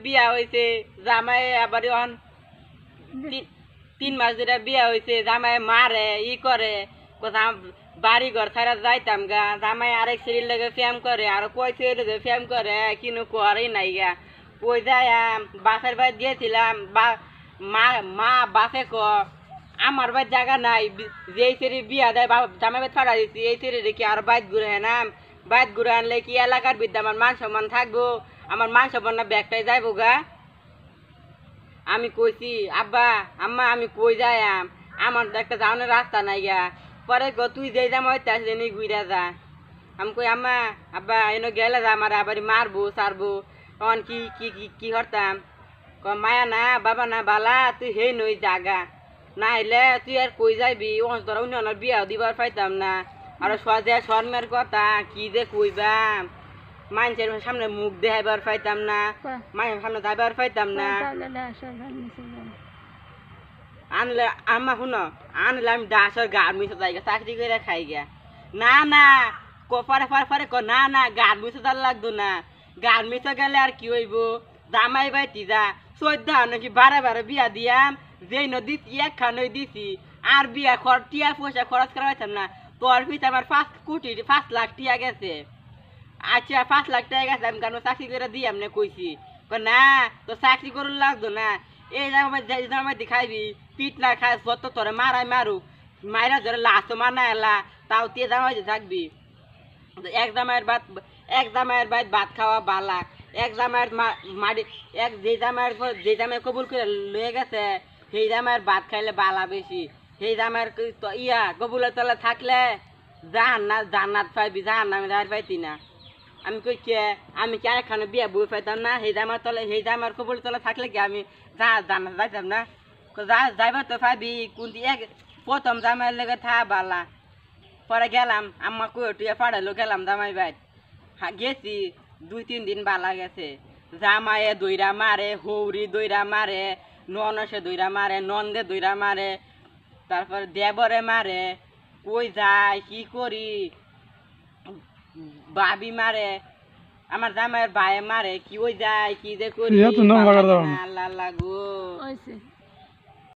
বিয়া হয়েছে জামাই আবার 3 মাস ধরে বিয়া হয়েছে জামাই মারে ই করে কোথাও বাড়ি ঘর ছাড়া যাইতাম গা জামাই আরেক সিঁড়ির লেগে ফ্যাম করে আর কই ছেলে ফ্যাম করে কিনো করেই নাই গা কই যায় বাপের বাড়ি গিয়েছিলাম মা মা বাপে আমার বাড়ি জায়গা নাই যেই সিঁড়ি বিয়া দেয় জামাই বাড়ি ফাড়া দিচ্ছি এই সিঁড়ি রেখে আর বাইক ঘুরে না বাইক ঘুরে আনলে কি এলাকার বিদ্যা আমার মান সম্মান থাকবো আমার মান সম্মান না ব্যাগটাই যাইবো গা আমি কইছি আব্বা আম্মা আমি কই যাই আমার একটা যাওয়ানোর রাস্তা নাই গা পরে তুই যেই জামা হইতে আসলে নি ঘুরে যা আমি কই আম্মা আব্বা এনে গেলে যা আমার আবার মারবো সারবো তখন কি কি কি করতাম মায়া না বাবা না বালা তুই হেই নই জাগা না হইলে তুই আর কই যাইবি তোরা অন্য বিয়াও দিবার পাইতাম না আর সজে শর্মের কথা কি যে কইবাম মানুষের সামনে মুখ দেখাইবার পাইতাম না মানুষের সামনে যাইবার পাইতাম না আনলে আম্মা শুনো আনলে আমি ডাসর গাড় মিশে যাই চাকরি করে খাই গিয়া না না পরে পরে পরে না না গাড় মিশে যার লাগতো না গাড় মিশে গেলে আর কি হইব জামাই বাইতি যা 14 নাকি 12 বিয়া দিয়াম যেই নদী একখান দিছি আর বিয়া টিয়া পয়সা খরচ করা হইতাম না তোর পিছে আমার 5 লাখ টিয়া গেছে আচ্ছা 5 লাখ টাকা গেছে আমি কেন চাকরি করে দিয়াম না কইছি না তো চাকরি করুন লাগতো না এই জামাই দেখাইবি পিট না খাই যত তোরে মারাই মারুক মাইরা ধরে লাস্ট মার না এলা তাও তে জামাই থাকবি এক জামাইয়ের বাদ ভাত খাওয়া বালা এক জামাইয়ের মারি যে জামাই কবুল করে লয়ে গেছে সেই জামাইয়ের ভাত খাইলে বালা বেশি সেই জামাইয়ের কবুলের তলে থাকলে জান্নাত পাইবি জাহান্নামে যাই পাইতি না আমি কই কে আমি কি আরেকখানে বিয়া বই পাইতাম না সেই জামার তলে সেই জামার কবুলের তলে থাকলে কি আমি জান্নাত যাইতাম না যাইবার তো পাইবি কোনটি প্রথম জামাইয়ের লেগে থা বালা পরে গেলাম আম্মা কই টুয়ে পাড়াইলো গেলাম জামাই বাইর গেছি 2-3 দিন বালা গেছে জামাইয়ে দইরা মারে হৌরি দইরা মারে ননসে দইরা মারে নন্দে দইরা মারে তারপর দেবরে মারে কই যায় কি করি বাবি মারে আমার জামাইয়ের ভাইয়ে মারে কি ওই যায় কি যে করি আল্লাহ লাগো